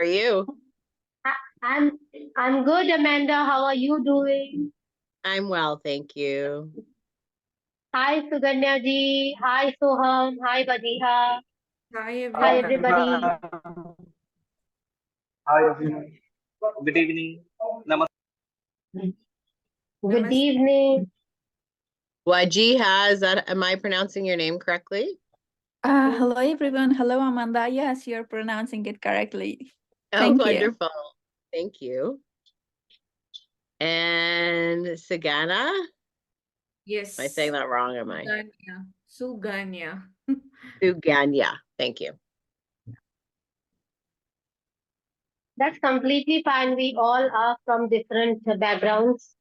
are you? I'm good, Amanda. How are you doing? I'm well, thank you. Hi, Suganya ji. Hi, Soham. Hi, Wajiha. Hi Hi, everyone. everybody. Hi everyone. Good evening. Good Namaste. evening. Wajiha, am I pronouncing your name correctly? Hello everyone. Hello Amanda. Yes, you're pronouncing it correctly. Thank you. Wonderful. Thank you. And Suganya? Yes. Am I saying that wrong? Am I? Suganya. Suganya. Thank you. That's completely fine. We all are from different backgrounds,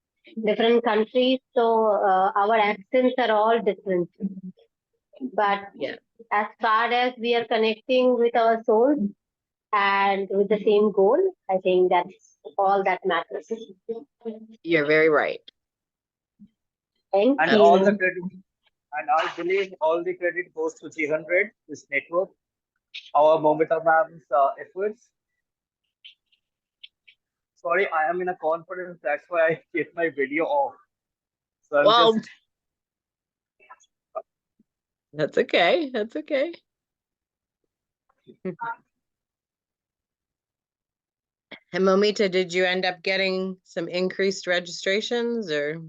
different countries. So our accents are all different. But Yeah. as far as we are connecting with our souls and with the same goal, I think that's all that matters. You're very right. Thank And you. all the credit, and I believe all the credit goes to G100, this network, our Momita ma'am's efforts. Sorry, I am in a conference, that's why I kept my video off. So I'm Well, just that's okay. That's okay. And Momita, did you end up getting some increased registrations or?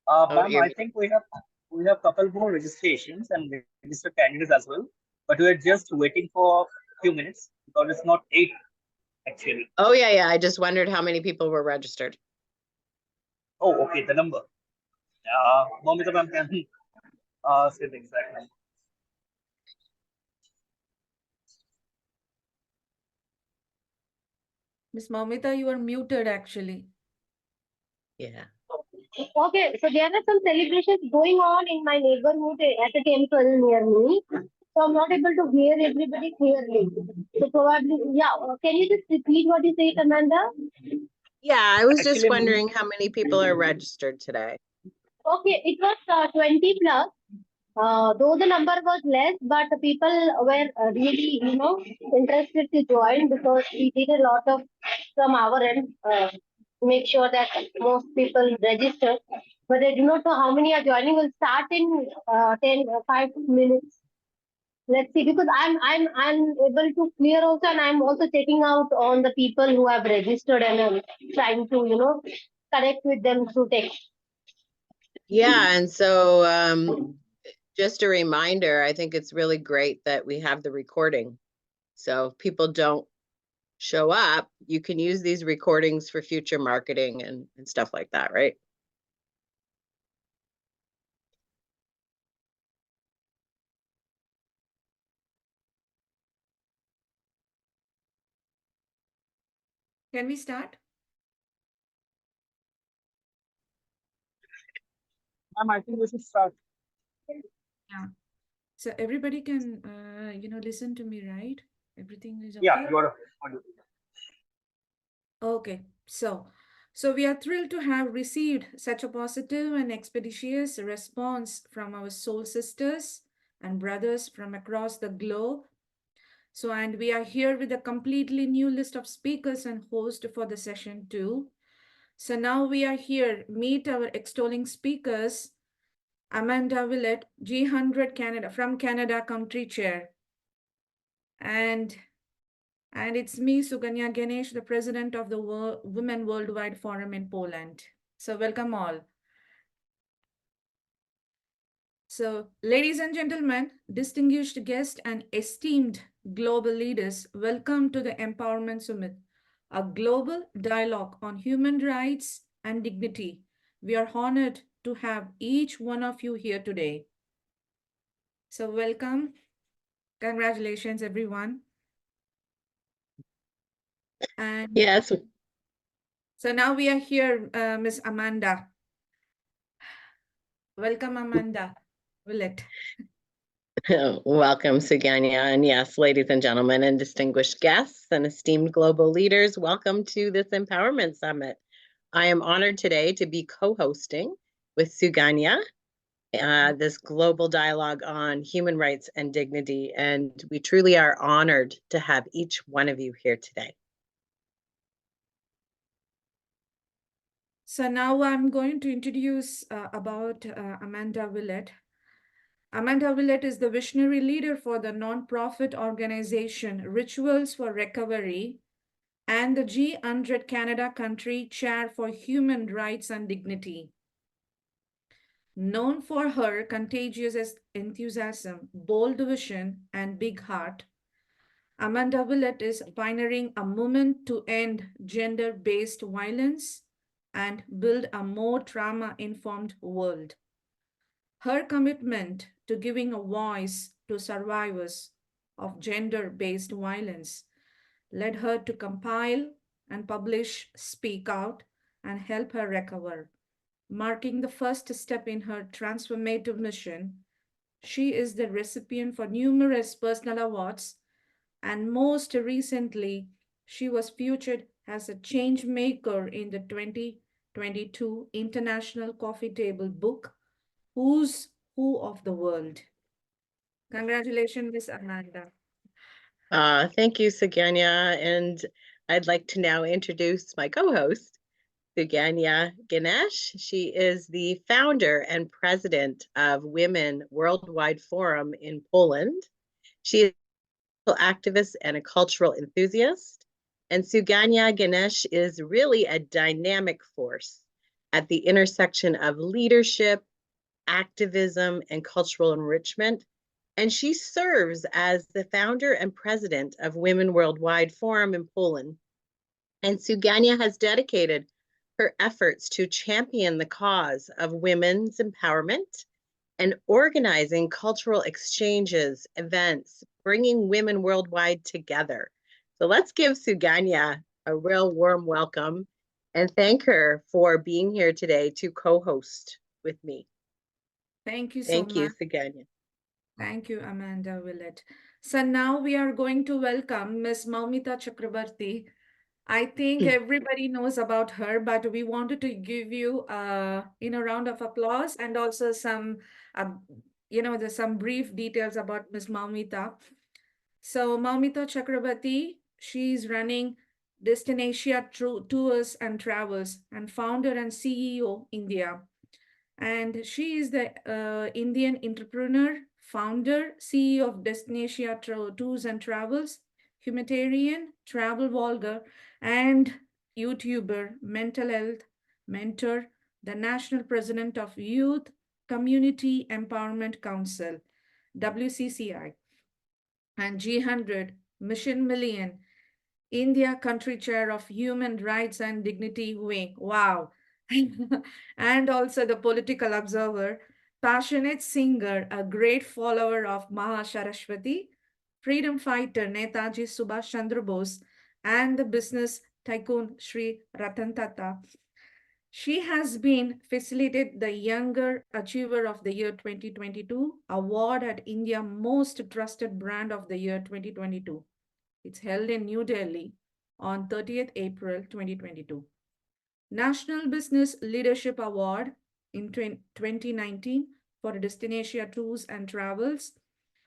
ma'am, you're- I think we have couple more registrations and registered candidates as well. But we're just waiting for a few minutes because it's not 8 actually. Oh, yeah. I just wondered how many people were registered. Oh, okay, the number. Momita ma'am can say the exact number. Miss Momita, you are muted actually. Yeah. Okay, so there are some celebrations going on in my neighborhood at a temple near me. So I'm not able to hear everybody clearly. So probably, yeah. Can you just repeat what you said, Amanda? Yeah, I was just Actually, wondering how many people are registered today. Okay, it was 20 plus. Though the number was less, but the people were really, interested to join because we did a lot of from our end, make sure that most people register. But I do not know how many are joining. We'll start in 5 minutes. Let's see, because I'm able to clear also, and I'm also checking out on the people who have registered, and I'm trying to connect with them through text. Yeah, and so just a reminder, I think it's really great that we have the recording. So if people don't show up, you can use these recordings for future marketing and stuff like that, right? Can we start? ma'am, I think we should start. Yeah. So everybody can, listen to me, right? Everything is okay? Yeah, you are. Okay, so we are thrilled to have received such a positive and expeditious response from our soul sisters and brothers from across the globe. So, and we are here with a completely new list of speakers and hosts for the session too. So now we are here, meet our extolling speakers, Amanda Willett, G100 Canada, from Canada Country Chair. And it's me, Suganya Ganesh, the president of the Women Worldwide Forum in Poland. So welcome all. So ladies and gentlemen, distinguished guests and esteemed global leaders, welcome to the Empowerment Summit, a global dialogue on human rights and dignity. We are honored to have each one of you here today. So welcome. Congratulations, everyone. And yes. So now we are here, Miss Amanda. Welcome, Amanda Willett. Welcome, Suganya. And yes, ladies and gentlemen, and distinguished guests and esteemed global leaders, welcome to this Empowerment Summit. I am honored today to be co-hosting with Suganya this global dialogue on human rights and dignity. And we truly are honored to have each one of you here today. So now I'm going to introduce about Amanda Willett. Amanda Willett is the visionary leader for the nonprofit organization Rituals for Recovery and the G100 Canada Country Chair for Human Rights and Dignity. Known for her contagious enthusiasm, bold vision, and big heart, Amanda Willett is pioneering a movement to end gender-based violence and build a more trauma-informed world. Her commitment to giving a voice to survivors of gender-based violence led her to compile and publish Speak Out and help her recover, marking the first step in her transformative mission. She is the recipient for numerous personal awards, and most recently, she was featured as a change maker in the 2022 International Coffee Table book, Who's Who of the World. Congratulations, Miss Amanda. Thank you, Suganya. And I'd like to now introduce my co-host, Suganya Ganesh. She is the founder and president of Women Worldwide Forum in Poland. She is an activist and a cultural enthusiast. And Suganya Ganesh is really a dynamic force at the intersection of leadership, activism, and cultural enrichment. And she serves as the founder and president of Women Worldwide Forum in Poland. And Suganya has dedicated her efforts to champion the cause of women's empowerment and organizing cultural exchanges, events, bringing women worldwide together. So let's give Suganya a real warm welcome and thank her for being here today to co-host with me. Thank you so Thank you, much. Suganya. Thank you, Amanda Willett. So now we are going to welcome Ms. Maumita Chakrabarti. I think everybody knows about her, but we wanted to give you a round of applause and also some, there's some brief details about Ms. Maumita. So Maumita Chakrabarti, she's running Destination Tours and Travels and founder and CEO India. And she is the Indian entrepreneur, founder, CEO of Destination Tours and Travels, humanitarian, travel vlogger, and YouTuber, mental health mentor, the national president of Youth Community Empowerment Council, WCCI, and G100, Mission Million, India Country Chair of Human Rights and Dignity Wing. Wow. And also the political observer, passionate singer, a great follower of Maha Saraswati, freedom fighter Netaji Subhash Chandra Bose, and the business tycoon Sri Ratan Tata. She has been facilitated the Younger Achiever of the Year 2022 award at India Most Trusted Brand of the Year 2022. It's held in New Delhi on 30th April 2022. National Business Leadership Award in 2019 for Destination Tours and Travels.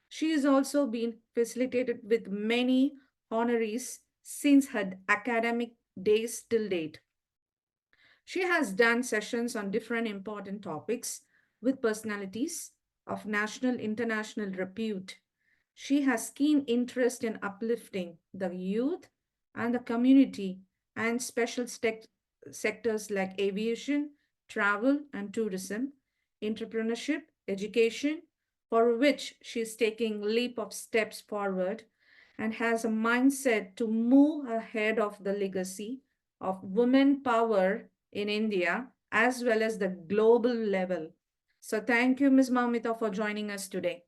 She has also been facilitated with many honorees since her academic days till date. She has done sessions on different important topics with personalities of national, international repute. She has keen interest in uplifting the youth and the community and special sectors like aviation, travel and tourism, entrepreneurship, education, for which she is taking leap of steps forward and has a mindset to move ahead of the legacy of women power in India as well as the global level. So thank you, Ms. Maumita, for joining us today.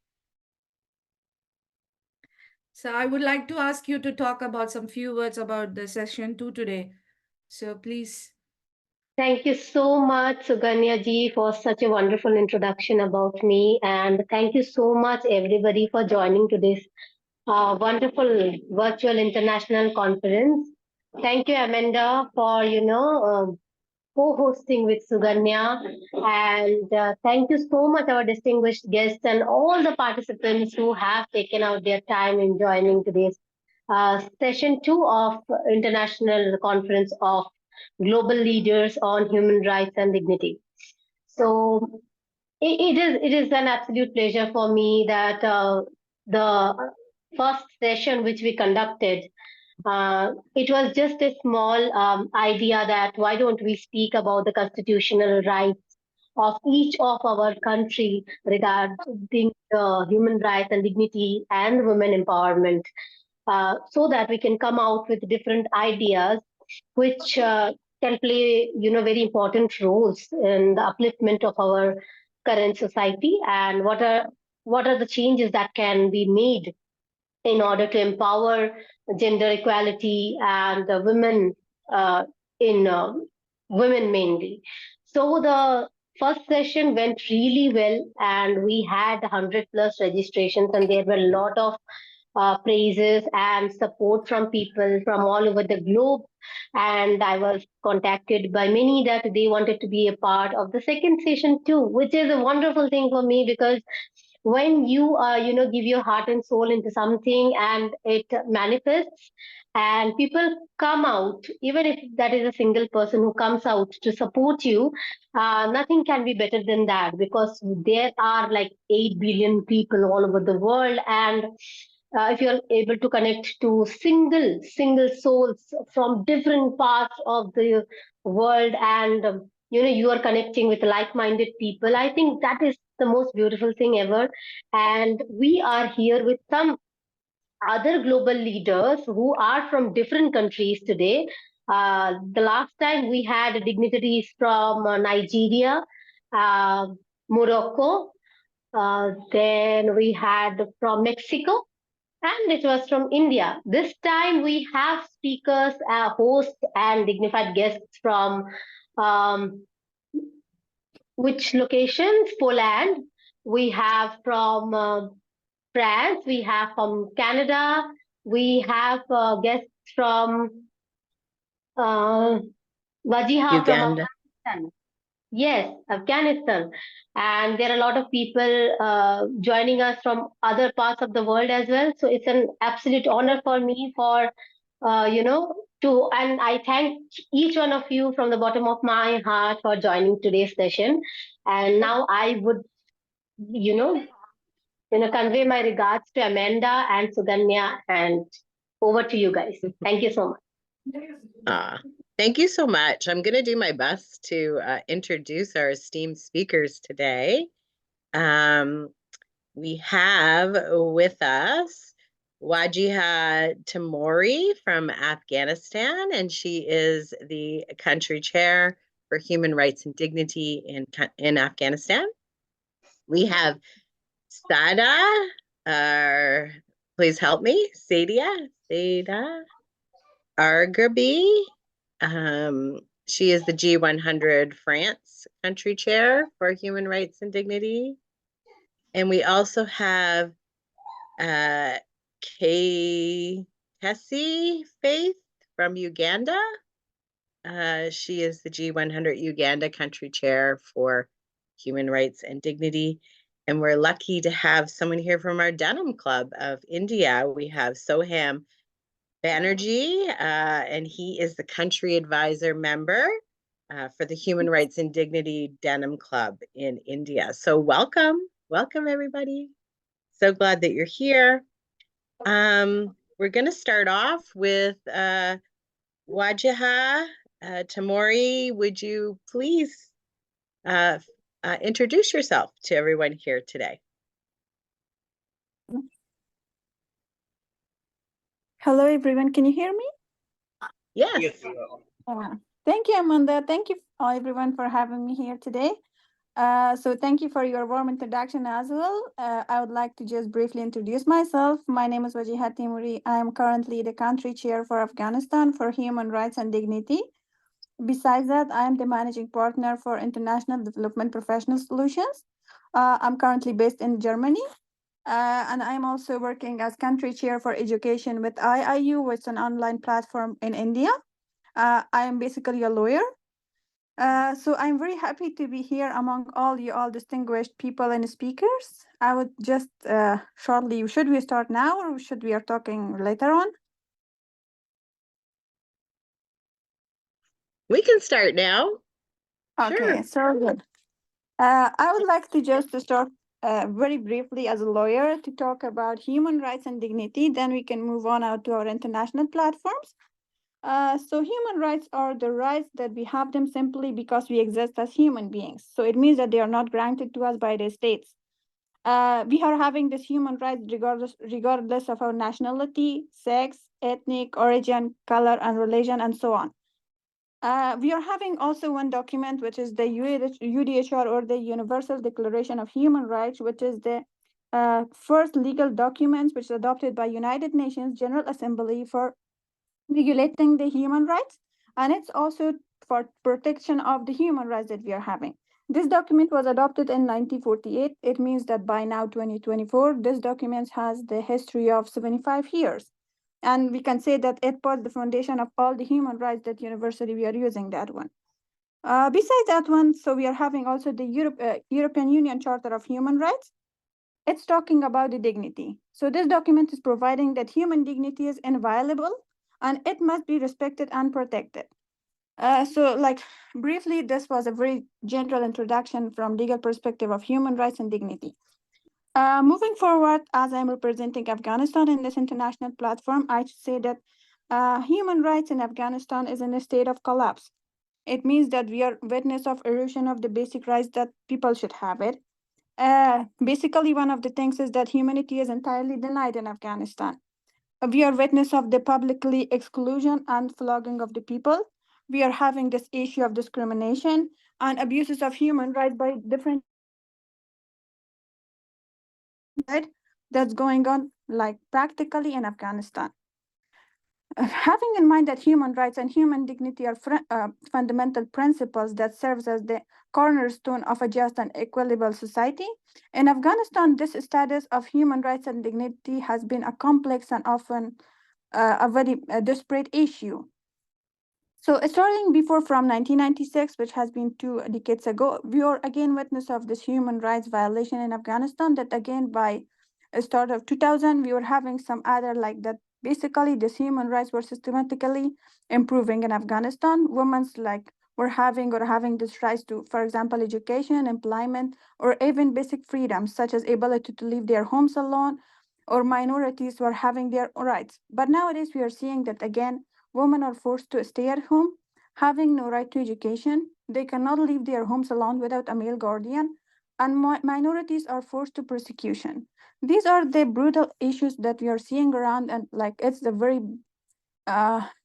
So I would like to ask you to talk about some few words about the session 2 today. So please. Thank you so much, Suganya ji, for such a wonderful introduction about me. And thank you so much, everybody, for joining to this wonderful virtual international conference. Thank you, Amanda, for, co-hosting with Suganya. And thank you so much, our distinguished guests and all the participants who have taken out their time in joining today's session 2 of International Conference of Global Leaders on Human Rights and Dignity. So it is an absolute pleasure for me that the first session which we conducted, it was just a small idea that why don't we speak about the constitutional rights of each of our country regarding human rights and dignity and women empowerment, so that we can come out with different ideas which can play, very important roles in the upliftment of our current society, and what are the changes that can be made in order to empower gender equality and the women, in women mainly. So the first session went really well, and we had 100 plus registrations, and there were a lot of praises and support from people from all over the globe. And I was contacted by many that they wanted to be a part of the second session too, which is a wonderful thing for me, because when you give your heart and soul into something and it manifests, and people come out, even if that is a single person who comes out to support you, nothing can be better than that, because there are like 8 billion people all over the world. And if you're able to connect to single souls from different parts of the world, and you are connecting with like-minded people, I think that is the most beautiful thing ever. And we are here with some other global leaders who are from different countries today. The last time we had dignitaries from Nigeria, uh, Morocco, then we had from Mexico, and it was from India. This time we have speakers, hosts, and dignified guests from which locations? Poland. We have from France. We have from Canada. We have guests from uh, Wajiha from Uganda. Afghanistan. Yes, Afghanistan. And there are a lot of people joining us from other parts of the world as well. So it's an absolute honor for me for, and I thank each one of you from the bottom of my heart for joining today's session. And now I would, convey my regards to Amanda and Suganya, and over to you guys. Thank you so much. Thank you so much. I'm going to do my best to introduce our esteemed speakers today. We have with us Wajiha Timori from Afghanistan, and she is the country chair for human rights and dignity in Afghanistan. We have Saida, please help me, Saida Agrebi. She is the G100 France country chair for human rights and dignity. And we also have Kaitesi Faith from Uganda. She is the G100 Uganda country chair for human rights and dignity. And we're lucky to have someone here from our Denim Club of India. We have Soham Banerjee, and he is the country advisor member for the Human Rights and Dignity Denim Club in India. So welcome everybody. So glad that you're here. We're going to start off with Wajiha Timori. Would you please introduce yourself to everyone here today? Hello, everyone. Can you hear me? Yes. Yes. Thank you, Amanda. Thank you, everyone, for having me here today. So thank you for your warm introduction as well. I would like to just briefly introduce myself. My name is Wajiha Timori. I am currently the country chair for Afghanistan for Human Rights and Dignity. Besides that, I am the managing partner for International Development Professional Solutions. I'm currently based in Germany. And I'm also working as country chair for education with IIU, which is an online platform in India. I am basically a lawyer. So I'm very happy to be here among all you all distinguished people and speakers. I would just shortly, should we start now or should we are talking later on? We can start now. Okay, Sure. so good. I would like to just to start very briefly as a lawyer to talk about human rights and dignity. Then we can move on out to our international platforms. So human rights are the rights that we have them simply because we exist as human beings. So it means that they are not granted to us by the states. We are having this human rights regardless of our nationality, sex, ethnic origin, color, and religion, and so on. We are having also one document, which is the UDHR, or the Universal Declaration of Human Rights, which is the first legal document which is adopted by United Nations General Assembly for regulating the human rights, and it's also for protection of the human rights that we are having. This document was adopted in 1948. It means that by now, 2024, this document has the history of 75 years. And we can say that it put the foundation of all the human rights that university we are using that one. Besides that one, so we are having also the European Union Charter of Human Rights. It's talking about the dignity. So this document is providing that human dignity is inviolable and it must be respected and protected. So like briefly, this was a very general introduction from legal perspective of human rights and dignity. Moving forward, as I'm representing Afghanistan in this international platform, I should say that human rights in Afghanistan is in a state of collapse. It means that we are witness of erosion of the basic rights that people should have it. Basically, one of the things is that humanity is entirely denied in Afghanistan. We are witness of the publicly exclusion and flogging of the people. We are having this issue of discrimination and abuses of human rights by different that's going on like practically in Afghanistan. Having in mind that human rights and human dignity are fundamental principles that serves as the cornerstone of a just and equitable society, in Afghanistan, this status of human rights and dignity has been a complex and often a very disparate issue. So starting before from 1996, which has been 2 decades ago, we are again witness of this human rights violation in Afghanistan that again by a start of 2000, we were having some other like that. Basically, these human rights were systematically improving in Afghanistan. Women's like were having this rights to, for example, education, employment, or even basic freedoms such as ability to leave their homes alone, or minorities were having their rights. But nowadays, we are seeing that again women are forced to stay at home, having no right to education. They cannot leave their homes alone without a male guardian, and minorities are forced to persecution. These are the brutal issues that we are seeing around, and like it's the very,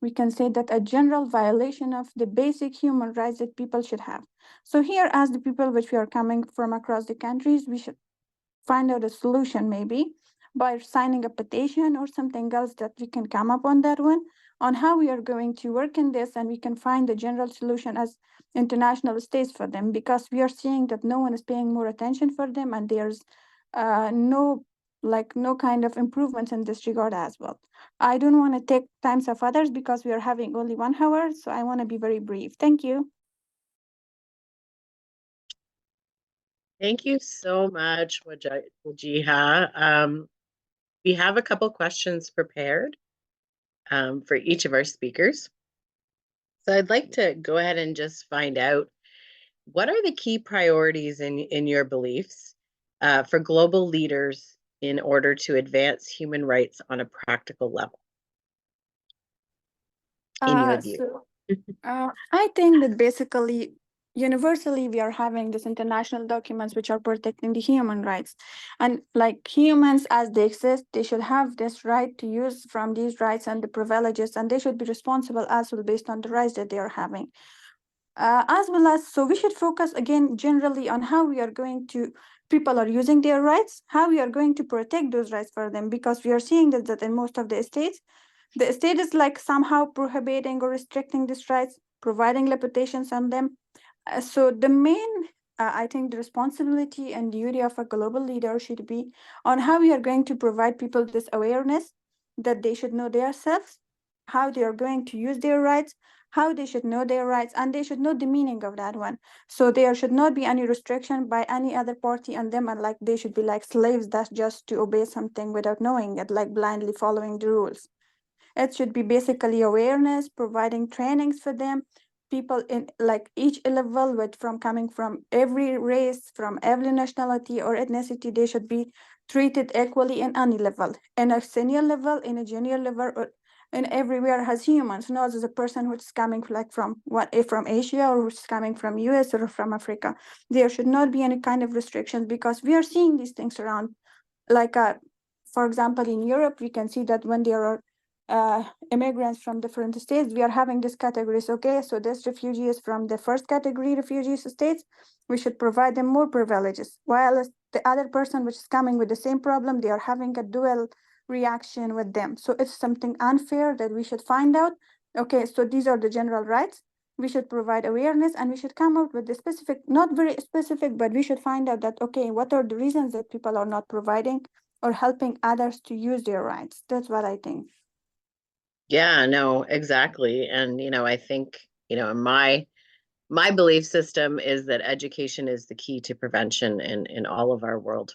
we can say that a general violation of the basic human rights that people should have. So here, as the people which we are coming from across the countries, we should find out a solution maybe by signing a petition or something else that we can come up on that one on how we are going to work in this, and we can find the general solution as international states for them, because we are seeing that no one is paying more attention for them, and there's no kind of improvements in this regard as well. I don't want to take times of others because we are having only 1 hour, so I want to be very brief. Thank you. Thank you so much, Wajiha. We have a couple questions prepared for each of our speakers. So I'd like to go ahead and just find out, what are the key priorities in your beliefs for global leaders in order to advance human rights on a practical level, in your view? I think that basically, universally, we are having these international documents which are protecting the human rights. And like humans as they exist, they should have this right to use from these rights and the privileges, and they should be responsible as well based on the rights that they are having. As well as, so we should focus again generally on how we are going to, people are using their rights, how we are going to protect those rights for them, because we are seeing that in most of the states, the state is like somehow prohibiting or restricting these rights, providing limitations on them. So the main, I think the responsibility and duty of a global leader should be on how we are going to provide people this awareness that they should know themselves, how they are going to use their rights, how they should know their rights, and they should know the meaning of that one. So there should not be any restriction by any other party on them, and like they should be like slaves that just to obey something without knowing it, like blindly following the rules. It should be basically awareness, providing trainings for them, people in like each level, with from coming from every race, from every nationality or ethnicity. They should be treated equally in any level, in a senior level, in a junior level, or in everywhere as humans, not as a person who's coming like from from Asia, or who's coming from US or from Africa. There should not be any kind of restrictions, because we are seeing these things around. Like for example, in Europe, we can see that when there are immigrants from different states, we are having these categories. Okay, so this refugee is from the first category refugees states, we should provide them more privileges, while the other person which is coming with the same problem, they are having a dual reaction with them. So it's something unfair that we should find out. Okay, so these are the general rights. We should provide awareness, and we should come up with the specific, not very specific, but we should find out that, okay, what are the reasons that people are not providing or helping others to use their rights. That's what I think. Yeah, no, exactly. And, I think, my belief system is that education is the key to prevention in all of our world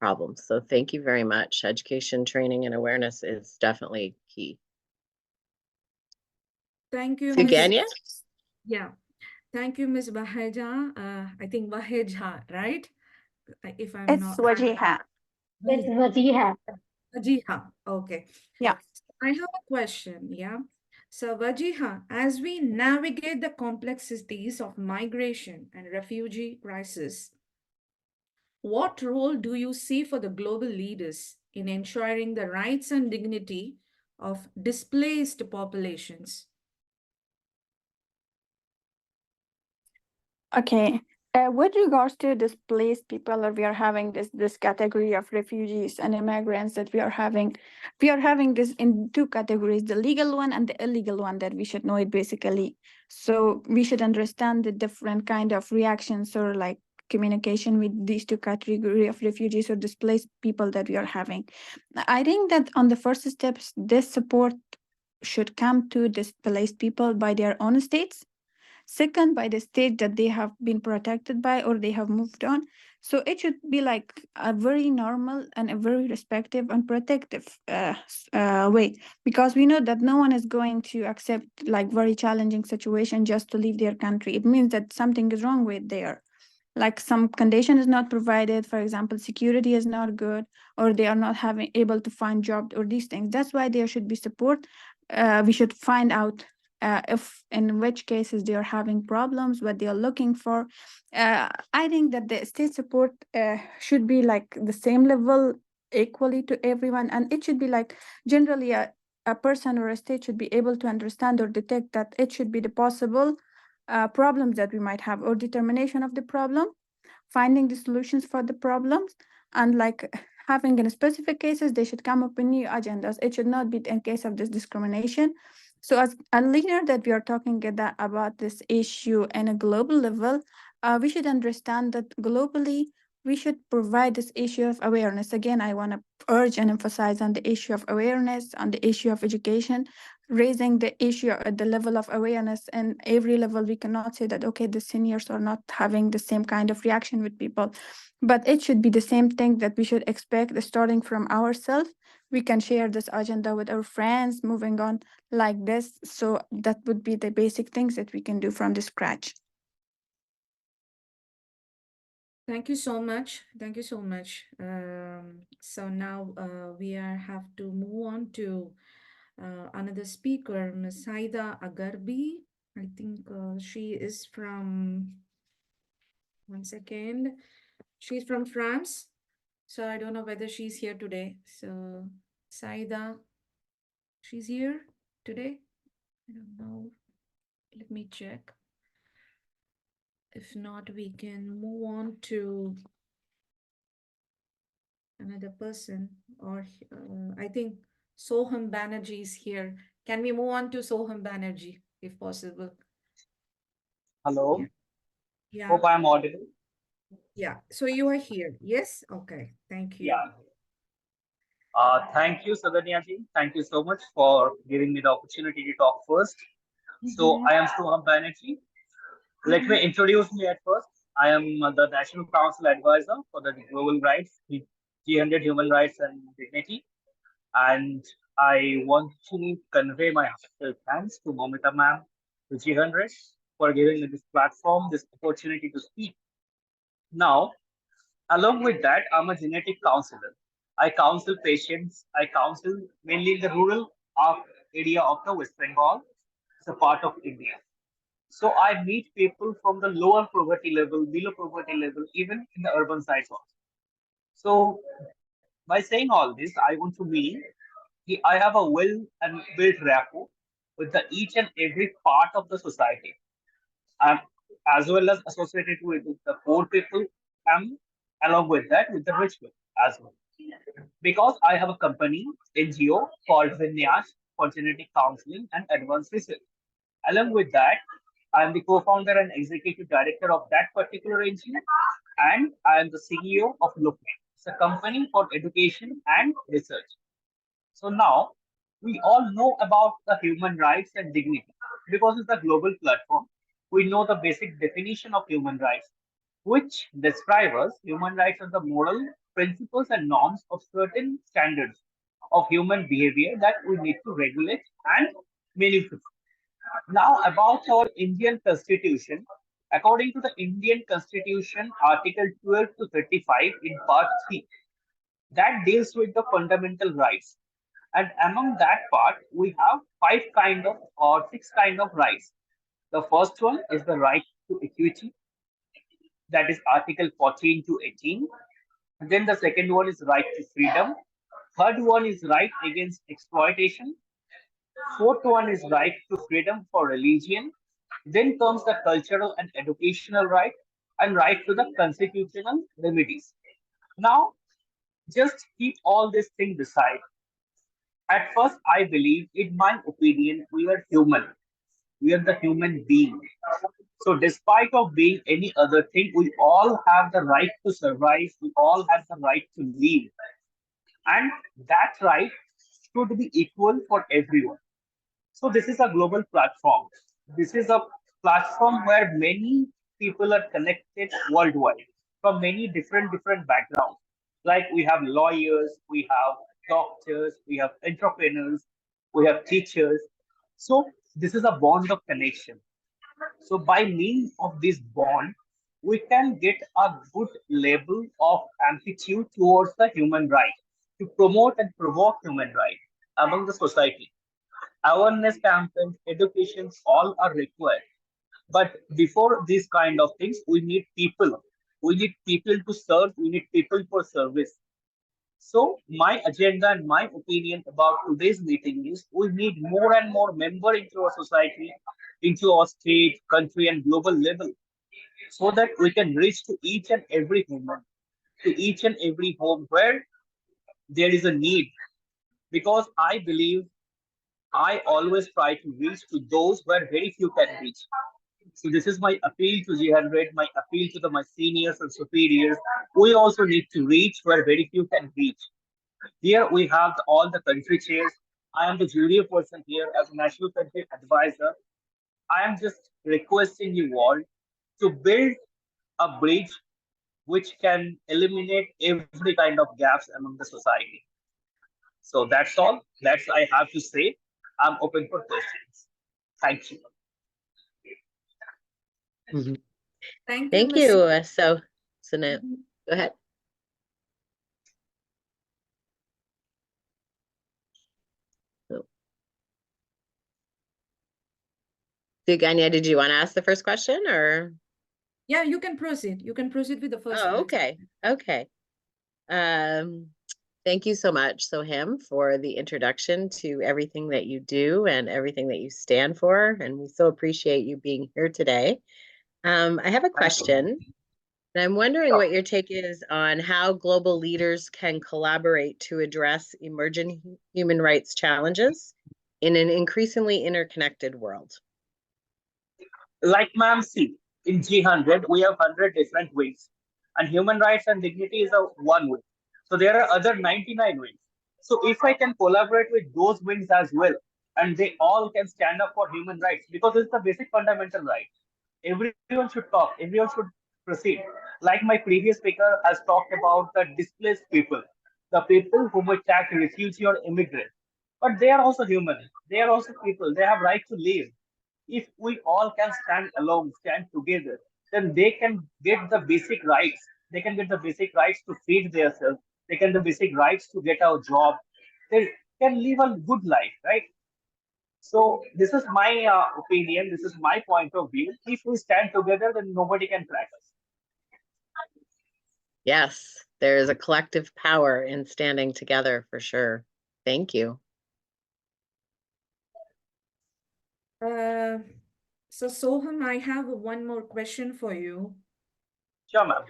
problems. So thank you very much. Education, training, and awareness is definitely key. Thank you, Ms. Suganya? Yeah. Thank you, Ms. Wajiha. I think Wajiha, right? If I'm It's not. Wajiha. It's Wajiha. Wajiha. Okay. Yeah. I have a question. Yeah. So, Wajiha, as we navigate the complexities of migration and refugee crisis, what role do you see for the global leaders in ensuring the rights and dignity of displaced populations? Okay. With regards to displaced people, or we are having this category of refugees and immigrants that we are having this in two categories: the legal one and the illegal one. That we should know it basically. So we should understand the different kind of reactions, or like communication with these two category of refugees or displaced people that we are having. I think that on the first steps, this support should come to displaced people by their own states. Second, by the state that they have been protected by or they have moved on. So it should be like a very normal and a very respective and protective way, because we know that no one is going to accept like very challenging situation just to leave their country. It means that something is wrong with there, like some condition is not provided, for example security is not good, or they are not having able to find job, or these things. That's why there should be support. We should find out if in which cases they are having problems, what they are looking for. I think that the state support should be like the same level equally to everyone, and it should be like generally a person or a state should be able to understand or detect that it should be the possible problems that we might have, or determination of the problem, finding the solutions for the problems, and like having in specific cases they should come up with new agendas. It should not be in case of this discrimination. So as a leader that we are talking about this issue in a global level, we should understand that globally we should provide this issue of awareness. Again, I want to urge and emphasize on the issue of awareness, on the issue of education, raising the issue at the level of awareness. And every level, we cannot say that, okay, the seniors are not having the same kind of reaction with people, but it should be the same thing that we should expect starting from ourselves. We can share this agenda with our friends, moving on like this. So that would be the basic things that we can do from the scratch. Thank you so much. Thank you so much. So now we have to move on to another speaker, Ms. Saida Agrebi. I think she is from, one second, she's from France. So I don't know whether she's here today. So Saida, she's here today? I don't know. Let me check. If not, we can move on to another person, or I think Soham Banerjee is here. Can we move on to Soham Banerjee if possible? Hello. Yeah. Yeah. Hope I'm audible. Yeah. So you are here. Yes. Okay. Thank you. Yeah. Thank you, Suganya ji. Thank you so much for giving me the opportunity to talk first. So I am Soham Banerjee. Let me introduce me at first. I am the National Council Advisor for the Global Rights, G100 Human Rights and Dignity. And I want to convey my heartfelt thanks to Momita ma'am, to G100 for giving me this platform, this opportunity to speak. Now, along with that, I'm a genetic counselor. I counsel patients. I counsel mainly in the rural area of the West Bengal. It's a part of India. So I meet people from the lower poverty level, below poverty level, even in the urban sites also. So by saying all this, I want to mean I have a well and built rapport with the each and every part of the society. I'm as well as associated with the poor people and along with that with the rich people as well. Because I have a company, NGO called Vinyas for Genetic Counseling and Advanced Research. Along with that, I am the co-founder and executive director of that particular NGO, and I am the CEO of Lookme. It's a company for education and research. So now we all know about the human rights and dignity because it's a global platform. We know the basic definition of human rights, which describe us human rights as the moral principles and norms of certain standards of human behavior that we need to regulate and manipulate. Now, about our Indian Constitution. According to the Indian Constitution, Article 12 to 35 in Part 3, that deals with the fundamental rights. And among that part, we have five kind of or six kind of rights. The first one is the right to equity, that is Article 14 to 18. Then the second one is right to freedom. Third one is right against exploitation. Fourth one is right to freedom for religion. Then comes the cultural and educational right and right to the constitutional remedies. Now, just keep all these things aside. At first, I believe, in my opinion, we are human. We are the human being. So despite of being any other thing, we all have the right to survive. We all have the right to live. And that right should be equal for everyone. So this is a global platform. This is a platform where many people are connected worldwide from many different backgrounds. Like we have lawyers, we have doctors, we have entrepreneurs, we have teachers. So this is a bond of connection. So by means of this bond, we can get a good level of amplitude towards the human right to promote and provoke human right among the society. Awareness campaigns, educations, all are required. But before these kind of things, we need people. We need people to serve. We need people for service. So my agenda and my opinion about today's meeting is we need more and more members into our society, into our state, country, and global level, so that we can reach to each and every human, to each and every home where there is a need. Because I believe I always try to reach to those where very few can reach. So this is my appeal to G100, my appeal to my seniors and superiors. We also need to reach where very few can reach. Here we have all the country chairs. I am the junior person here as a national country advisor. I am just requesting you all to build a bridge which can eliminate every kind of gaps among the society. So that's all. That's I have to say. I'm open for questions. Thank you. Mhm. Thank you, Thank Ms. you. So now, go ahead. Oh. Suganya, did you want to ask the first question or? Yeah, you can proceed. You can proceed with the first Oh, one. okay. Okay. Thank you so much, Soham, for the introduction to everything that you do and everything that you stand for. And we so appreciate you being here today. I have a question, and I'm wondering what your take is on how global leaders can collaborate to address emerging human rights challenges in an increasingly interconnected world. Like ma'am, see, in G100, we have 100 different wings, and human rights and dignity is a one wing. So there are other 99 wings. So if I can collaborate with those wings as well, and they all can stand up for human rights because it's the basic fundamental right. Everyone should talk, everyone should proceed. Like my previous speaker has talked about the displaced people, the people who were attacked, refugee or immigrant. But they are also human. They are also people. They have right to live. If we all can stand alone, stand together, then they can get the basic rights. They can get the basic rights to feed themselves. They can the basic rights to get a job. They can live a good life, right? So this is my opinion. This is my point of view. If we stand together, then nobody can crack us. Yes, there is a collective power in standing together for sure. Thank you. So Soham, I have one more question for you. Sure, ma'am.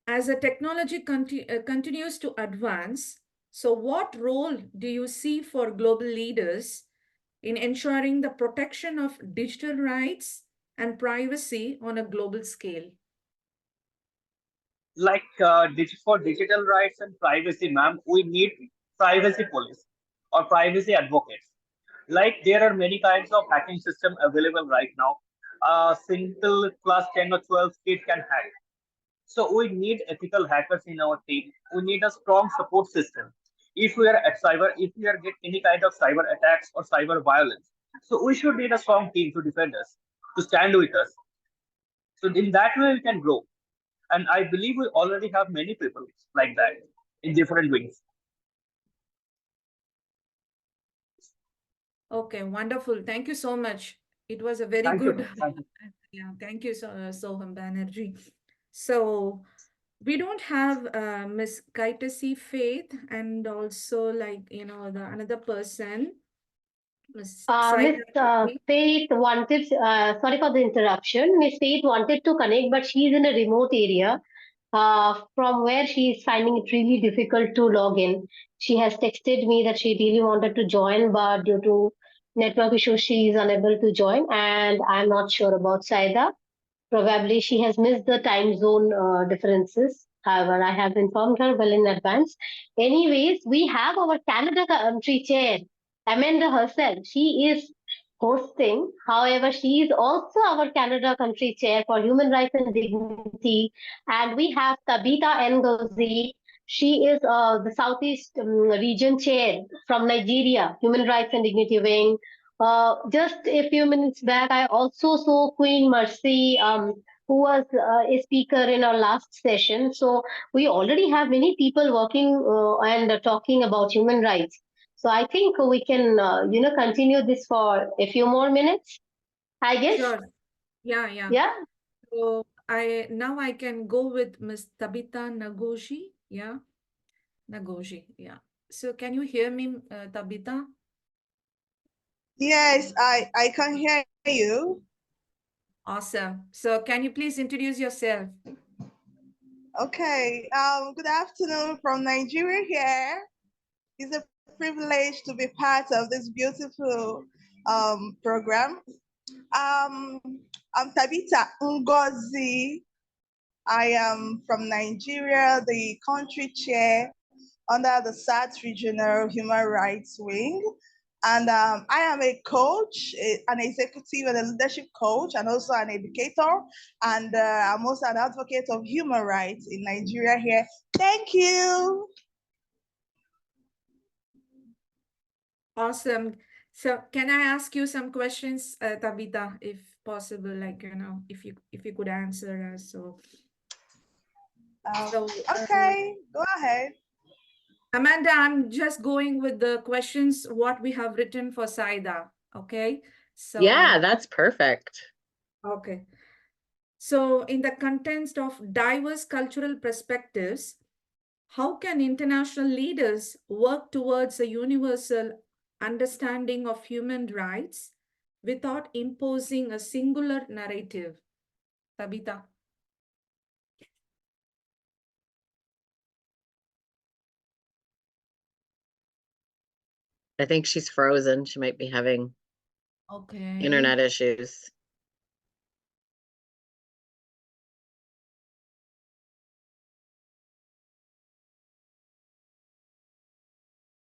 As a technology continues to advance, so what role do you see for global leaders in ensuring the protection of digital rights and privacy on a global scale? Like for digital rights and privacy, ma'am, we need privacy police or privacy advocates. Like there are many kinds of hacking system available right now. A simple class 10 or 12 kid can hack. So we need ethical hackers in our team. We need a strong support system. If we are at cyber, if we are get any kind of cyber attacks or cyber violence, so we should need a strong team to defend us, to stand with us. So in that way, we can grow. And I believe we already have many people like that in different wings. Okay, wonderful. Thank you so much. It was a very Thank you, good, ma'am. Thank you. yeah, thank you, Soham Banerjee. So we don't have Miss Kaitesi Faith and also like, the another person, Miss Miss Saida. Faith wanted, sorry for the interruption. Miss Faith wanted to connect, but she's in a remote area from where she is finding it really difficult to log in. She has texted me that she really wanted to join, but due to network issues, she is unable to join. And I'm not sure about Saida. Probably she has missed the time zone differences. However, I have informed her well in advance. Anyways, we have our Canada country chair, Amanda herself. She is hosting. However, she is also our Canada country chair for human rights and dignity. And we have Tabitha Ngozi. She is the Southeast region chair from Nigeria, Human Rights and Dignity Wing. Just a few minutes back, I also saw Queen Mercy, who was a speaker in our last session. So we already have many people working and talking about human rights. So I think we can, continue this for a few more minutes, I guess. Sure. Yeah, yeah. Yeah. So I can go with Miss Tabitha Nagoshi. Yeah, Nagoshi. Yeah. So can you hear me, Tabitha? Yes, I can hear you. Awesome. So can you please introduce yourself? Okay. Good afternoon from Nigeria here. It's a privilege to be part of this beautiful program. I'm Tabitha Ngozi. I am from Nigeria, the country chair under the South Regional Human Rights Wing. And I am a coach, an executive and a leadership coach, and also an educator. And I'm also an advocate of human rights in Nigeria here. Thank you. Awesome. So can I ask you some questions, Tabitha, if possible, like, if you could answer us. So, Okay, go ahead. Amanda, I'm just going with the questions, what we have written for Saida. Okay. Yeah, So, that's perfect. okay. So in the context of diverse cultural perspectives, how can international leaders work towards a universal understanding of human rights without imposing a singular narrative? Tabitha. I think she's frozen. She might be having Okay. internet issues.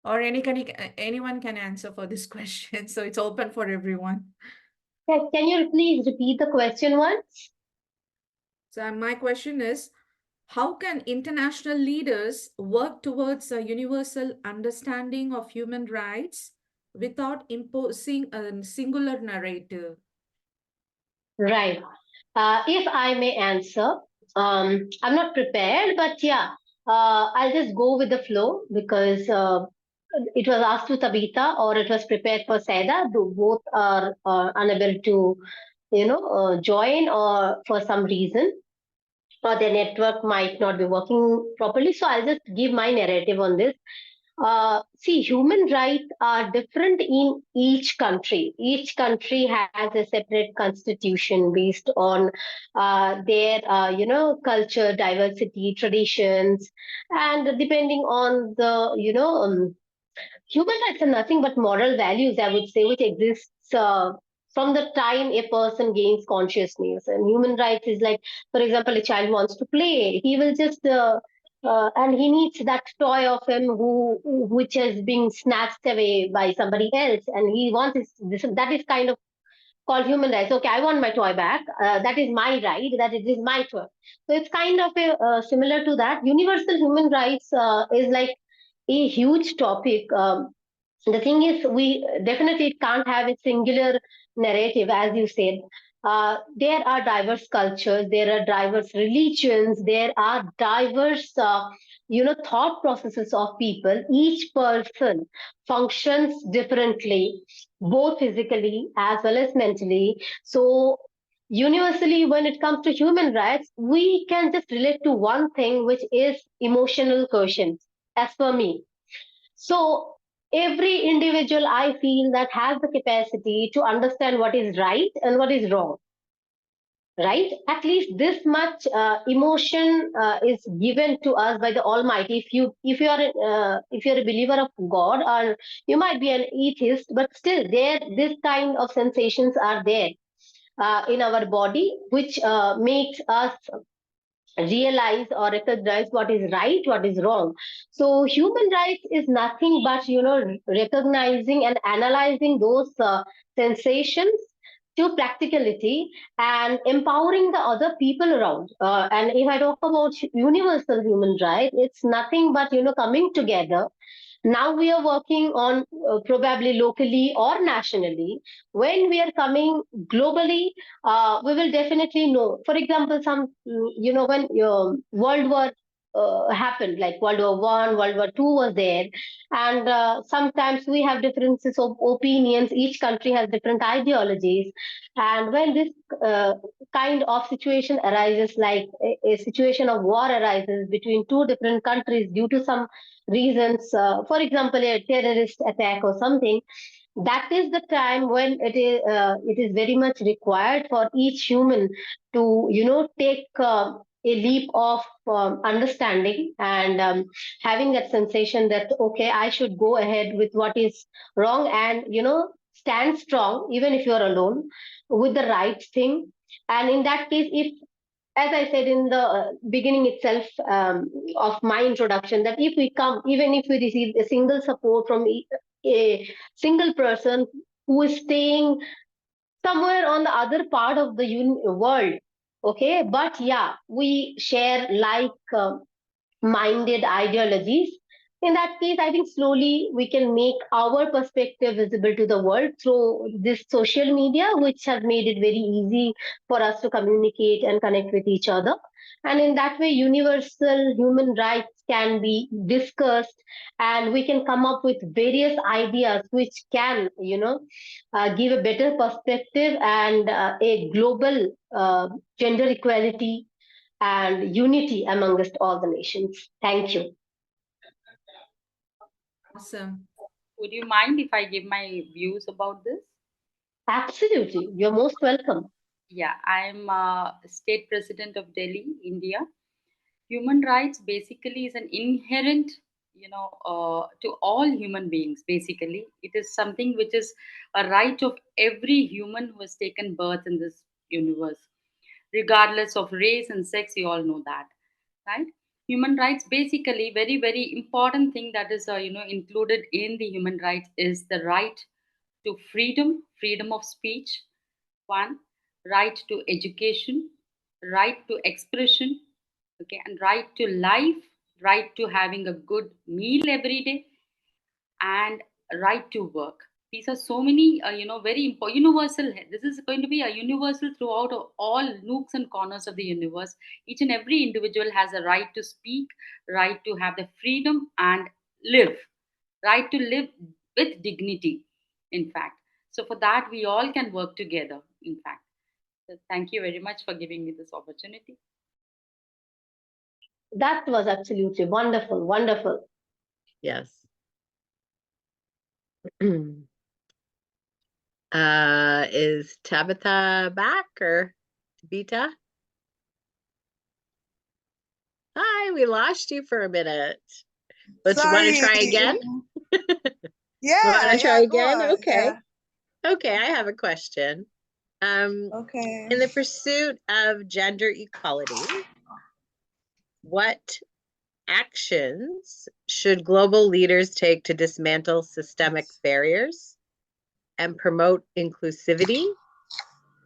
Or anyone can answer for this question. So it's open for everyone. Can you please repeat the question once? So my question is, how can international leaders work towards a universal understanding of human rights without imposing a singular narrative? Right. If I may answer, I'm not prepared, but yeah, I'll just go with the flow because it was asked to Tabitha or it was prepared for Saida. Both are unable to, join or for some reason, or their network might not be working properly. So I'll just give my narrative on this. See, human rights are different in each country. Each country has a separate constitution based on their, culture, diversity, traditions, and depending on the, human rights are nothing but moral values, I would say, which exists from the time a person gains consciousness. And human rights is like, for example, a child wants to play, he will just and he needs that toy of him which has been snatched away by somebody else, and he wants this. That is kind of called human rights. Okay, I want my toy back. That is my right. That it is my toy. So it's kind of similar to that. Universal human rights is like a huge topic. The thing is, we definitely can't have a singular narrative, as you said. There are diverse cultures, there are diverse religions, there are diverse, thought processes of people. Each person functions differently, both physically as well as mentally. So, universally, when it comes to human rights, we can just relate to one thing, which is emotional quotient, as per me. So every individual I feel that has the capacity to understand what is right and what is wrong. Right? At least this much emotion is given to us by the Almighty. If you're a believer of God, or you might be an atheist, but still there this kind of sensations are there in our body, which makes us realize or recognize what is right, what is wrong. So human rights is nothing but recognizing and analyzing those sensations to practicality and empowering the other people around. And if I talk about universal human rights, it's nothing but coming together. Now we are working on probably locally or nationally. When we are coming globally, we will definitely know. For example, when World War happened, like World War One, World War Two was there, and sometimes we have differences of opinions. Each country has different ideologies, and when this kind of situation arises, like a situation of war arises between two different countries due to some reasons, for example, a terrorist attack or something, that is the time when it is very much required for each human to take a leap of understanding and having that sensation that okay, I should go ahead with what is wrong, and stand strong even if you're alone with the right thing. And in that case, if, as I said in the beginning itself of my introduction, that if we come, even if we receive a single support from a single person who is staying somewhere on the other part of the world, okay, but yeah, we share like minded ideologies. In that case, I think slowly we can make our perspective visible to the world through this social media, which has made it very easy for us to communicate and connect with each other. And in that way, universal human rights can be discussed, and we can come up with various ideas which can, give a better perspective and a global gender equality and unity amongst all the nations. Thank you. Awesome. Would you mind if I give my views about this? Absolutely. You're most welcome. Yeah, I'm state president of Delhi, India. Human rights basically is an inherent, to all human beings. Basically, it is something which is a right of every human who has taken birth in this universe, regardless of race and sex. You all know that, right? Human rights, basically, very, very important thing that is, included in the human rights is the right to freedom, freedom of speech, one, right to education, right to expression, okay, and right to life, right to having a good meal every day, and right to work. These are so many, very important, universal. This is going to be a universal throughout all nooks and corners of the universe. Each and every individual has a right to speak, right to have the freedom and live, right to live with dignity, in fact. So for that, we all can work together, in fact. So thank you very much for giving me this opportunity. That was absolutely wonderful, wonderful. Yes. Is Tabitha back or Tabitha? Hi, we lost you for a minute. But you want to try again? Yeah, Want to try go again? on, Okay. yeah. Okay, I have a question. Okay. In the pursuit of gender equality, what actions should global leaders take to dismantle systemic barriers and promote inclusivity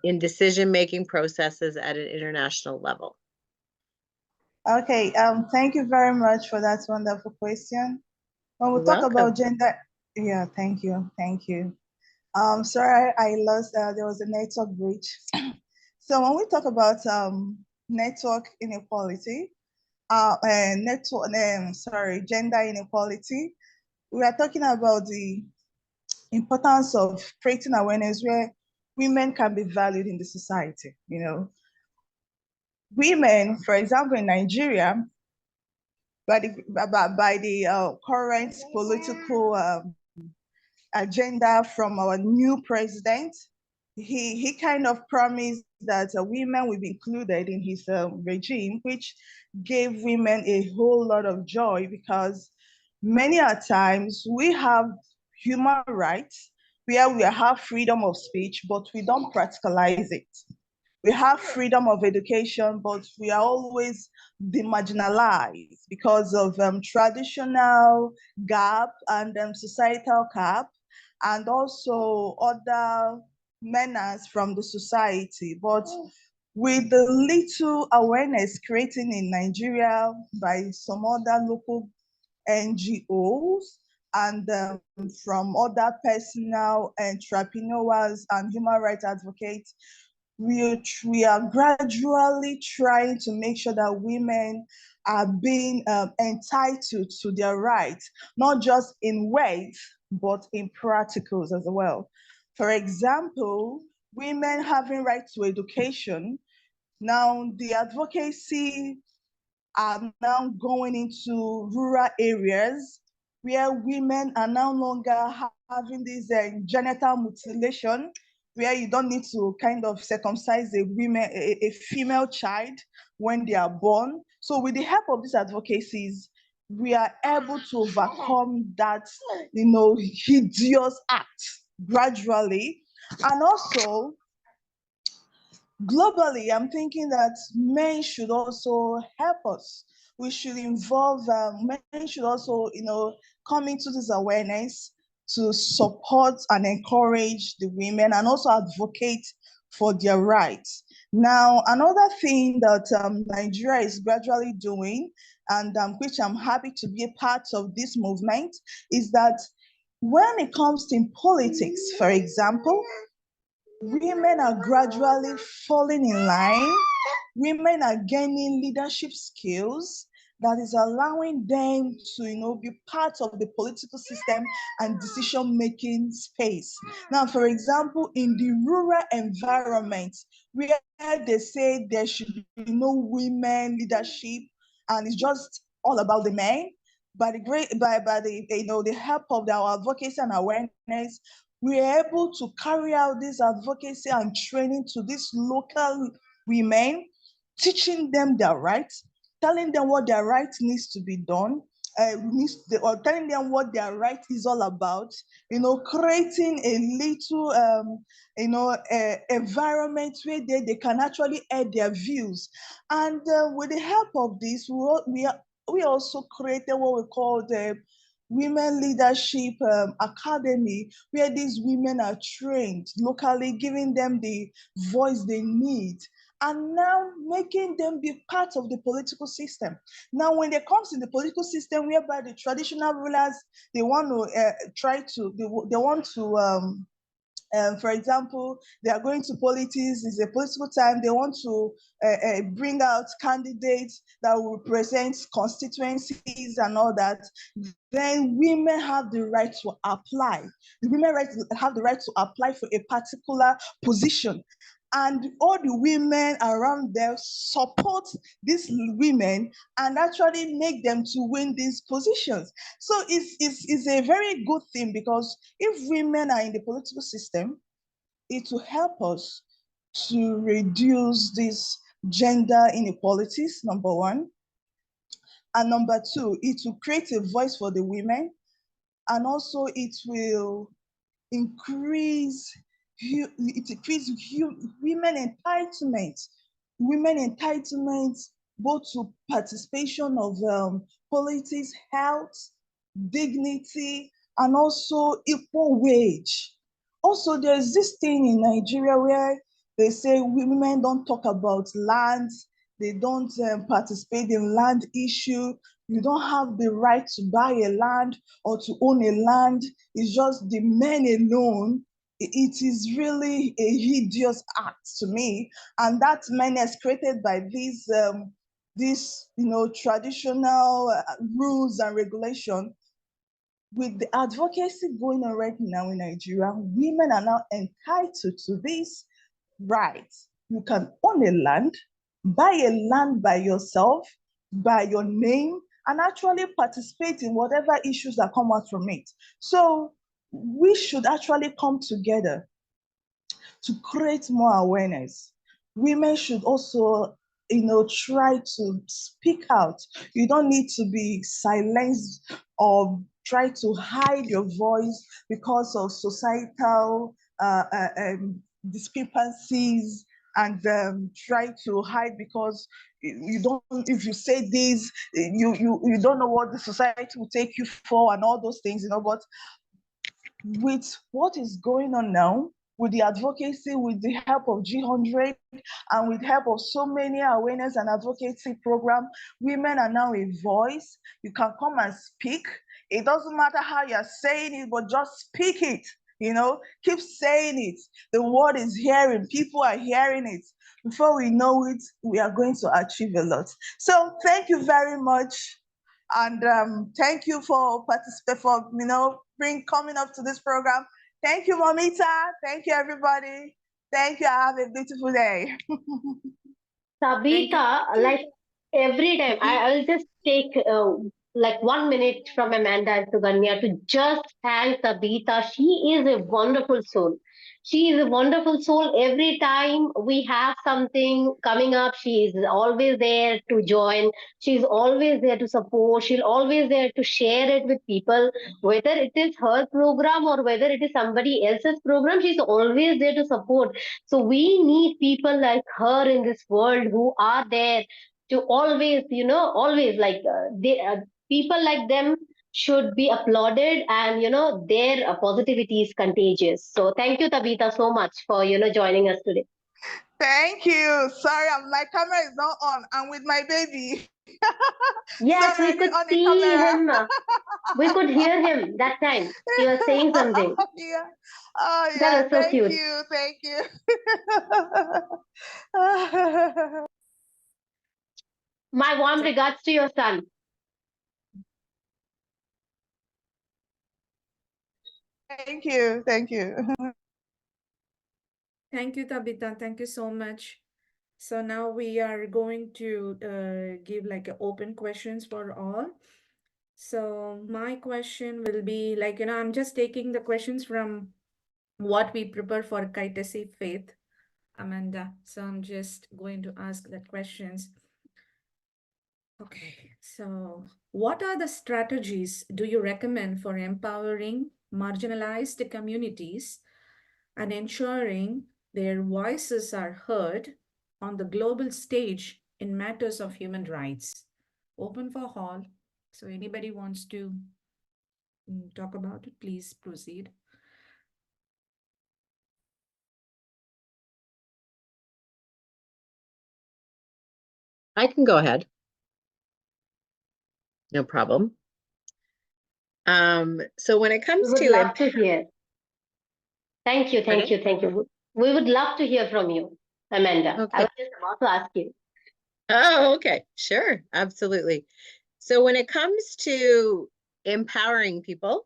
in decision-making processes at an international level? Okay, thank you very much for that wonderful question. When we You're talk welcome. about gender, yeah, thank you. Sorry, I lost, there was a network breach. So when we talk about network inequality, gender inequality, we are talking about the importance of creating awareness where women can be valued in the society. Women, for example, in Nigeria, by the current political agenda from our new president, he kind of promised that women will be included in his regime, which gave women a whole lot of joy, because many a times we have human rights where we have freedom of speech, but we don't practicalize it. We have freedom of education, but we are always demarginalized because of traditional gap and societal gap, and also other menace from the society. But with the little awareness creating in Nigeria by some other local NGOs and from other personal entrepreneurs and human rights advocates, we are gradually trying to make sure that women are being entitled to their rights, not just in words, but in practicals as well. For example, women having right to education. Now, the advocacy are now going into rural areas where women are no longer having this genital mutilation, where you don't need to kind of circumcise a female child when they are born. So with the help of these advocacies, we are able to overcome that, hideous act gradually. And also, globally, I'm thinking that men should also help us. We should involve, men should also, come into this awareness to support and encourage the women and also advocate for their rights. Now, another thing that Nigeria is gradually doing, and which I'm happy to be a part of this movement, is that when it comes to politics, for example, women are gradually falling in line. Women are gaining leadership skills that is allowing them to, be part of the political system and decision-making space. Now, for example, in the rural environment, where they say there should be no women leadership, and it's just all about the men, by the help of our advocacy and awareness, we are able to carry out this advocacy and training to these local women, teaching them their rights, telling them what their right needs to be done, or telling them what their right is all about, creating a little, environment where they can actually air their views. And with the help of this, we are we also created what we call the Women Leadership Academy, where these women are trained locally, giving them the voice they need, and now making them be part of the political system. Now, when it comes to the political system, whereby the traditional rulers, they want to they want to for example, they are going to politics, it's a political time, they want to bring out candidates that will represent constituencies and all that, then women have the right to apply. The women have the right to apply for a particular position. And all the women around there support these women and actually make them to win these positions. So it's a very good thing, because if women are in the political system, it will help us to reduce this gender inequalities, number one. And number two, it will create a voice for the women. And also it will increase women entitlement, both to participation of politics, health, dignity, and also equal wage. Also, there's this thing in Nigeria where they say women don't talk about land, they don't participate in land issue, you don't have the right to buy a land or to own a land. It's just the men alone. It is really a hideous act to me, and that menace created by these traditional rules and regulation. With the advocacy going on right now in Nigeria, women are now entitled to this right. You can own a land, buy a land by yourself, by your name, and actually participate in whatever issues that come out from it. So we should actually come together to create more awareness. Women should also, try to speak out. You don't need to be silenced or try to hide your voice because of societal discrepancies, and try to hide because you don't, if you say this, you don't know what the society will take you for and all those things, but with what is going on now, with the advocacy, with the help of G100, and with help of so many awareness and advocacy programs, women are now a voice. You can come and speak. It doesn't matter how you're saying it, but just speak it. Keep saying it. The word is hearing. People are hearing it. Before we know it, we are going to achieve a lot. So thank you very much. And thank you for participating, for coming up to this program. Thank you, Mamita. Thank you, everybody. Thank you. Have a beautiful day. Sabita, like every time, I'll just take like 1 minute from Amanda and Suganya to just thank Sabita. She is a wonderful soul. She is a wonderful soul. Every time we have something coming up, she is always there to join. She's always there to support. She's always there to share it with people, whether it is her program or whether it is somebody else's program. She's always there to support. So we need people like her in this world who are there to always, always like people like them should be applauded, and their positivity is contagious. So thank you, Tabitha, so much for joining us today. Thank you. Sorry, my camera is not on. I'm with my baby. Yes, Sorry, we could see him. We could hear him that time. He was saying something. Yeah. Oh, yeah. That was so Thank cute. you. Thank you. My warm regards to your son. Thank you. Thank you. Thank you, Tabitha. Thank you so much. So now we are going to give like open questions for all. So my question will be like, I'm just taking the questions from what we prepare for Kaitesi Faith, Amanda. So I'm just going to ask the questions. Okay, so what are the strategies do you recommend for empowering marginalized communities and ensuring their voices are heard on the global stage in matters of human rights? open for all. So anybody wants to talk about it, please proceed. I can go ahead. No problem. So when it We comes would to love to hear. Thank you, thank Pardon? you, thank you. We would love to hear from you, Amanda. I Okay. was just about to ask you. Oh, okay. Sure. Absolutely. So when it comes to empowering people,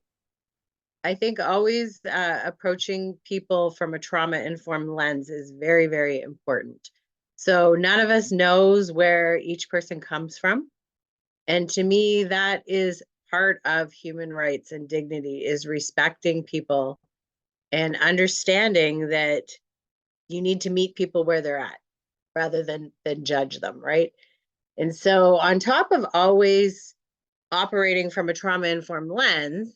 I think always approaching people from a trauma-informed lens is very, very important. So none of us knows where each person comes from. And to me, that is part of human rights and dignity, is respecting people and understanding that you need to meet people where they're at rather than judge them, right? And so on top of always operating from a trauma-informed lens,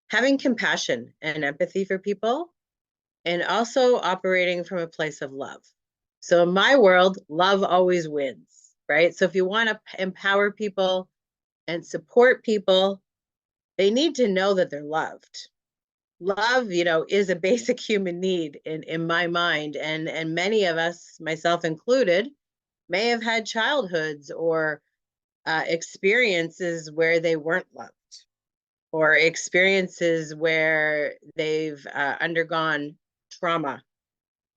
having compassion and empathy for people, and also operating from a place of love. So in my world, love always wins, right? So if you want to empower people and support people, they need to know that they're loved. Love, is a basic human need in my mind. And many of us, myself included, may have had childhoods or experiences where they weren't loved, or experiences where they've undergone trauma.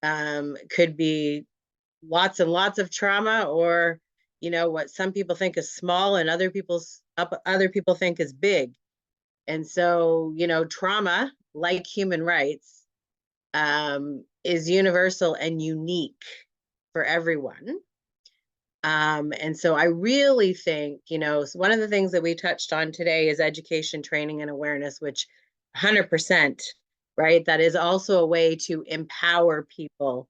Could be lots and lots of trauma, or what some people think is small and other people think is big. And so trauma, like human rights, is universal and unique for everyone. And so I really think, so one of the things that we touched on today is education, training, and awareness, which 100%, right? That is also a way to empower people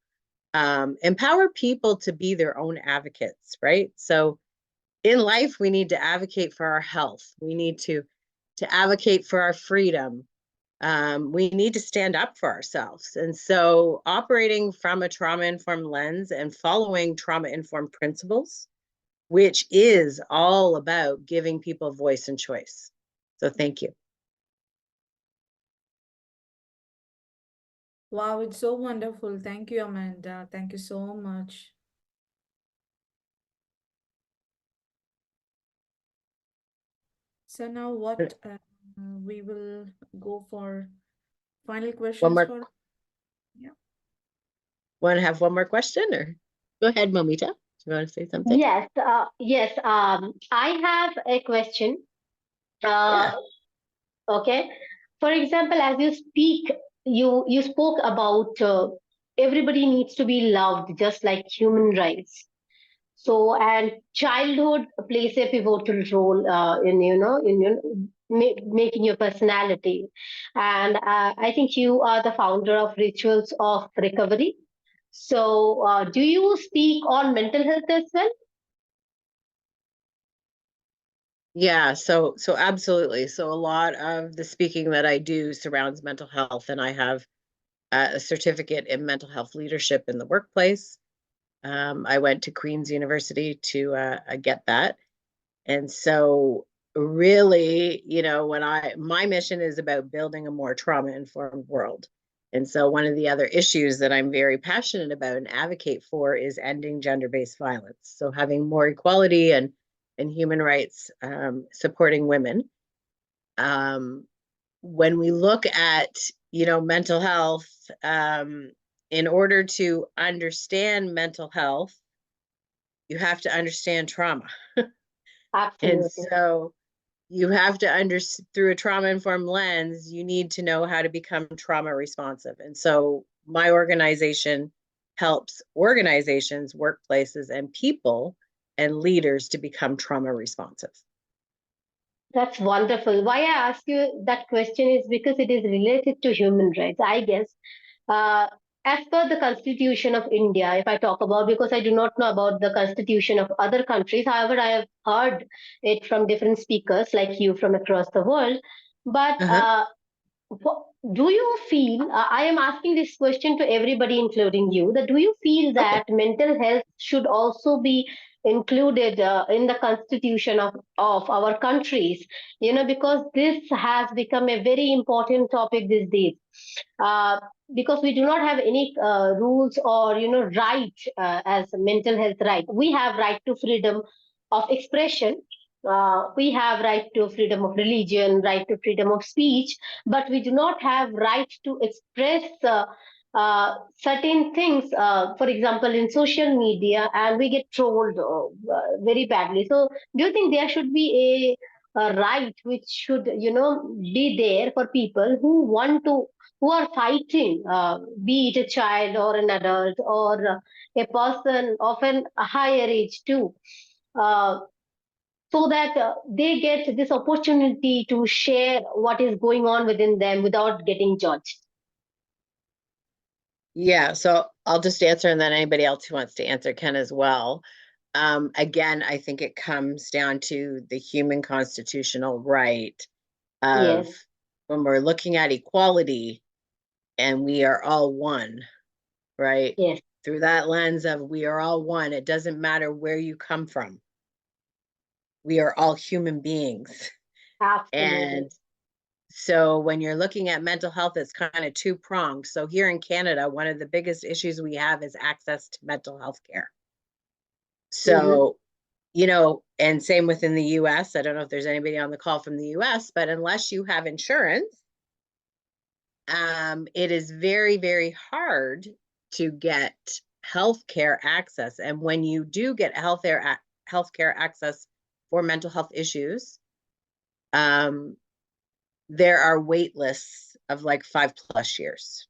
to be their own advocates, right? So in life, we need to advocate for our health. We need to advocate for our freedom. We need to stand up for ourselves. And so operating from a trauma-informed lens and following trauma-informed principles, which is all about giving people voice and choice. So thank you. Wow, it's so wonderful. Thank you, Amanda. Thank you so much. So now what we will go for final questions more- for, yeah. Want to have one more question, or go ahead, Momita. Do you want to say something? Yes, yes. I have a question. Yeah. Okay. For example, as you speak, you spoke about everybody needs to be loved, just like human rights. So, and childhood plays a pivotal role in making your personality. And I think you are the founder of Rituals of Recovery. So, do you speak on mental health as well? Yeah, so absolutely. So a lot of the speaking that I do surrounds mental health, and I have a certificate in mental health leadership in the workplace. I went to Queen's University to get that. And so really, my mission is about building a more trauma-informed world. And so one of the other issues that I'm very passionate about and advocate for is ending gender-based violence. So having more equality and human rights, supporting women. When we look at, mental health, in order to understand mental health, you have to understand trauma. And Absolutely. so you have to through a trauma-informed lens, you need to know how to become trauma responsive. And so my organization helps organizations, workplaces, and people and leaders to become trauma responsive. That's wonderful. Why I ask you that question is because it is related to human rights, I guess. Uh, as per the Constitution of India, if I talk about, because I do not know about the Constitution of other countries, however, I have heard it from different speakers like you from across the world. But do you feel, I am asking this question to everybody, including you, that do you feel Okay. that mental health should also be included in the constitution of our countries, because this has become a very important topic these days. Uh, because we do not have any rules or right as mental health right. We have right to freedom of expression. We have right to freedom of religion, right to freedom of speech, but we do not have right to express certain things, for example, in social media, and we get trolled very badly. So, do you think there should be a right which should, be there for people who are fighting, be it a child or an adult or a person of a higher age too, uh, so that they get this opportunity to share what is going on within them without getting judged? Yeah, so I'll just answer, and then anybody else who wants to answer can as well. Again, I think it comes down to the human constitutional right of Yes, when we're looking at equality and we are all one, right? yes, Through that lens of we are all one, it doesn't matter where you come from. We are all human beings. absolutely. And so when you're looking at mental health, it's kind of two-pronged. So here in Canada, one of the biggest issues we have is access to mental health care. So, and same within the US. I don't know if there's anybody on the call from the US, but unless you have insurance, it is very, very hard to get healthcare access. And when you do get healthcare access for mental health issues, there are wait lists of like 5+ years.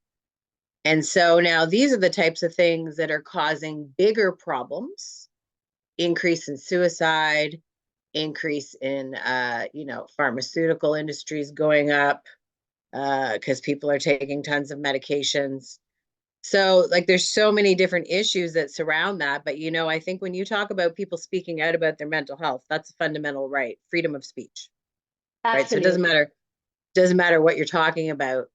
And so now these are the types of things that are causing bigger problems, increase in suicide, increase in, pharmaceutical industries going up because people are taking tons of medications. So like there's so many different issues that surround that. But, I think when you talk about people speaking out about their mental health, that's a fundamental right, freedom of speech, right? So it doesn't matter what you're talking about.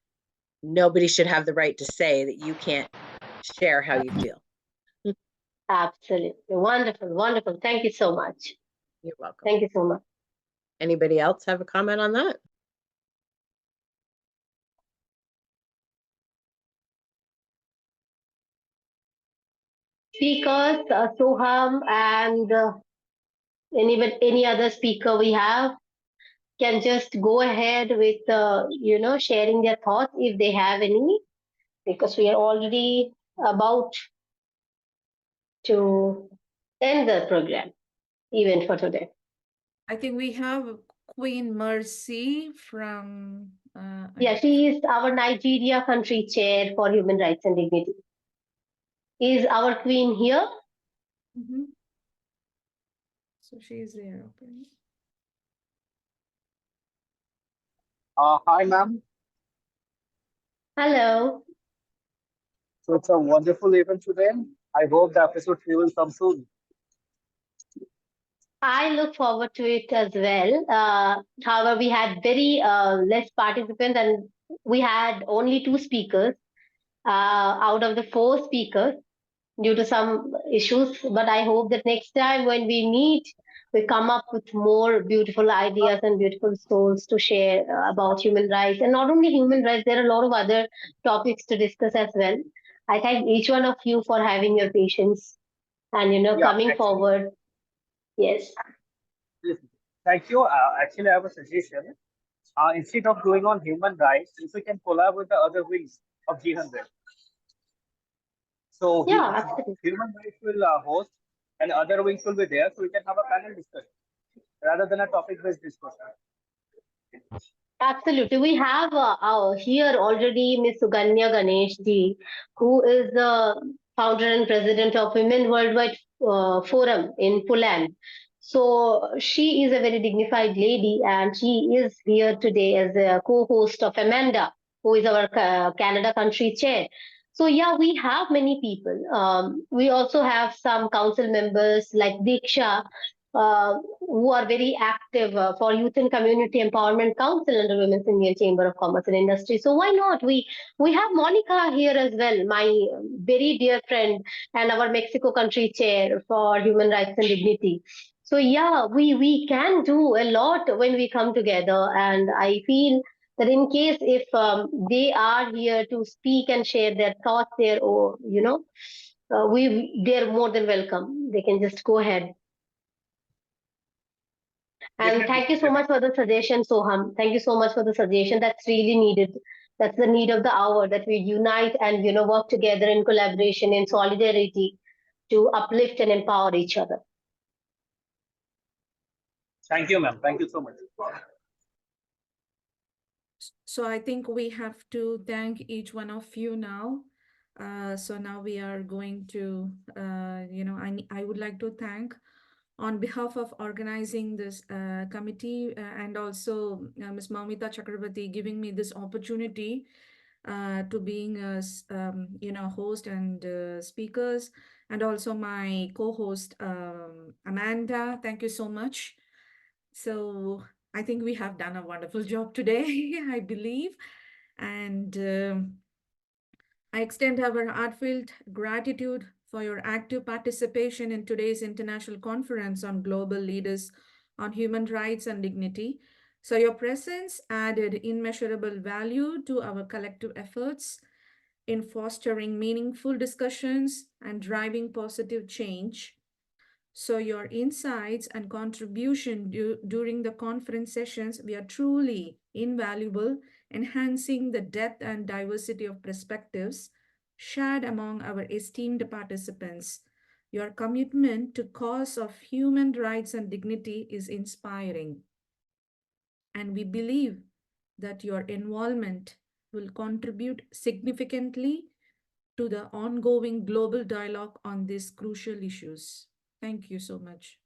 Nobody should have the right to say that you can't share how you feel. Absolutely. Wonderful, wonderful. Thank you so much. You're welcome. Thank you so much. Anybody else have a comment on that? Speakers, Soham and any other speaker we have can just go ahead with, sharing their thoughts if they have any, because we are already about to end the program, even for today. I think we have Queen Mercy from. Yeah, she is our Nigeria country chair for human rights and dignity. Is our queen here? Mhm. So she is there. Okay. Hi, ma'am. Hello. So it's a wonderful event today. I hope the episode 3 will come soon. I look forward to it as well. However, we had very less participants, and we had only 2 speakers out of the 4 speakers due to some issues. But I hope that next time when we meet, we come up with more beautiful ideas and beautiful souls to share about human rights. And not only human rights, there are a lot of other topics to discuss as well. I thank each one of you for having your patience and Yeah, coming actually, forward. Yes. thank you. Actually, I have a suggestion. Instead of going on human rights, if we can collab with the other wings of G100. So Yeah, absolutely. human rights will host, and other wings will be there, so we can have a panel discussion rather than a topic-based discussion. Absolutely. We have here already Miss Suganya Ganesh ji, who is the founder and president of Women Worldwide Forum in Poland. So she is a very dignified lady, and she is here today as a co-host of Amanda, who is our Canada country chair. So yeah, we have many people. We also have some council members like Diksha, who are very active for Youth and Community Empowerment Council under Women's Indian Chamber of Commerce and Industry. So why not? We have Monica here as well, my very dear friend and our Mexico country chair for human rights and dignity. So yeah, we can do a lot when we come together, and I feel that in case if they are here to speak and share their thoughts there, or they're more than welcome. They can just go ahead. And Definitely, thank you so much for the suggestion, Soham. Thank you so much for the suggestion. That's really needed. That's the need of the hour, that we unite and work together in collaboration, in solidarity, to uplift and empower each other. Thank you, ma'am. Thank you so much. So I think we have to thank each one of you now. So now we are going to, I would like to thank on behalf of organizing this committee and also Ms. Maumita Chakrabarti giving me this opportunity to being a host and speakers, and also my co-host Amanda. Thank you so much. So I think we have done a wonderful job today, I believe. And I extend our heartfelt gratitude for your active participation in today's International Conference on Global Leaders on Human Rights and Dignity. So your presence added immeasurable value to our collective efforts in fostering meaningful discussions and driving positive change. So your insights and contribution during the conference sessions were truly invaluable, enhancing the depth and diversity of perspectives shared among our esteemed participants. Your commitment to cause of human rights and dignity is inspiring. And we believe that your involvement will contribute significantly to the ongoing global dialogue on these crucial issues. Thank you so much.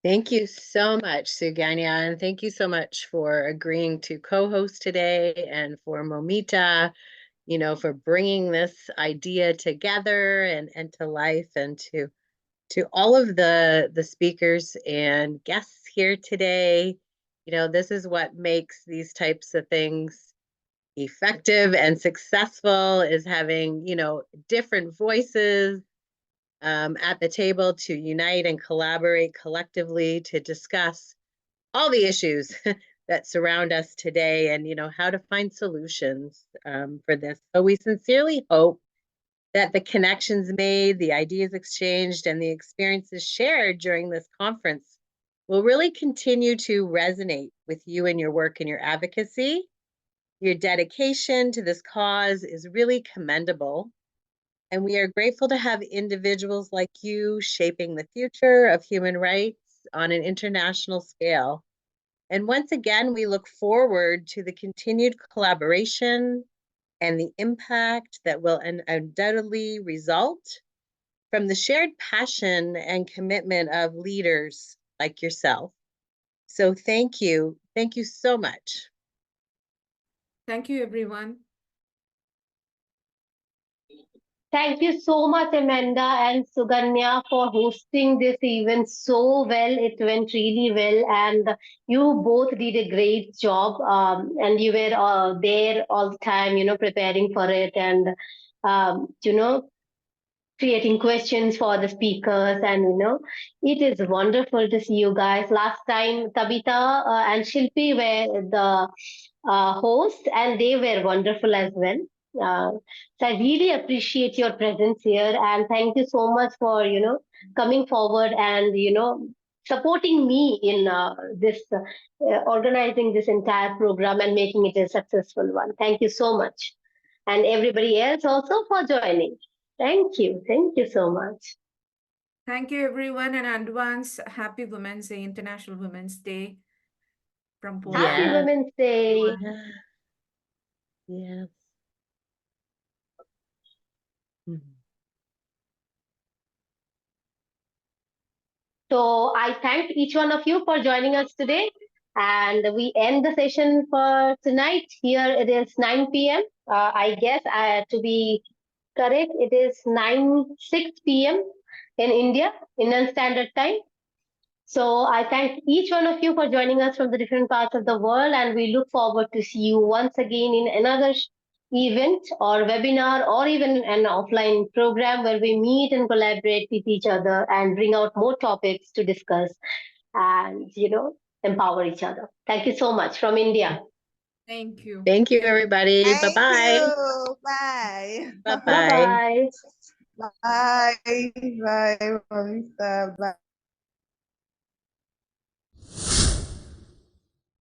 Thank you so much, Suganya, and thank you so much for agreeing to co-host today, and for Momita, for bringing this idea together and to life, and to all of the speakers and guests here today. This is what makes these types of things effective and successful, is having, different voices at the table to unite and collaborate collectively to discuss all the issues that surround us today, and how to find solutions for this. So we sincerely hope that the connections made, the ideas exchanged, and the experiences shared during this conference will really continue to resonate with you in your work and your advocacy. Your dedication to this cause is really commendable, and we are grateful to have individuals like you shaping the future of human rights on an international scale. And once again, we look forward to the continued collaboration and the impact that will undoubtedly result from the shared passion and commitment of leaders like yourself. So thank you. Thank you so much. Thank you, everyone. Thank you so much, Amanda and Suganya, for hosting this event so well. It went really well, and you both did a great job. And you were there all the time, preparing for it, and creating questions for the speakers. And it is wonderful to see you guys. Last time, Tabitha and Shilpi were the hosts, and they were wonderful as well. So I really appreciate your presence here, and thank you so much for coming forward and supporting me in this organizing this entire program and making it a successful one. Thank you so much, and everybody else also for joining. Thank you so much. Thank you, everyone, and advance happy Women's Day, International Women's Day from Poland. Happy Women's Day. Yes. So I thank each one of you for joining us today, and we end the session for tonight. Here it is 9 p.m. I guess to be correct, it is 6 p.m. in India, Indian Standard Time. So I thank each one of you for joining us from the different parts of the world, and we look forward to see you once again in another event or webinar or even an offline program where we meet and collaborate with each other and bring out more topics to discuss and, empower each other. Thank you so much from India. Thank you. Thank you, everybody. Thank Bye-bye. you. Bye. Bye-bye. Bye-bye. Bye. Bye, Mr. Bye.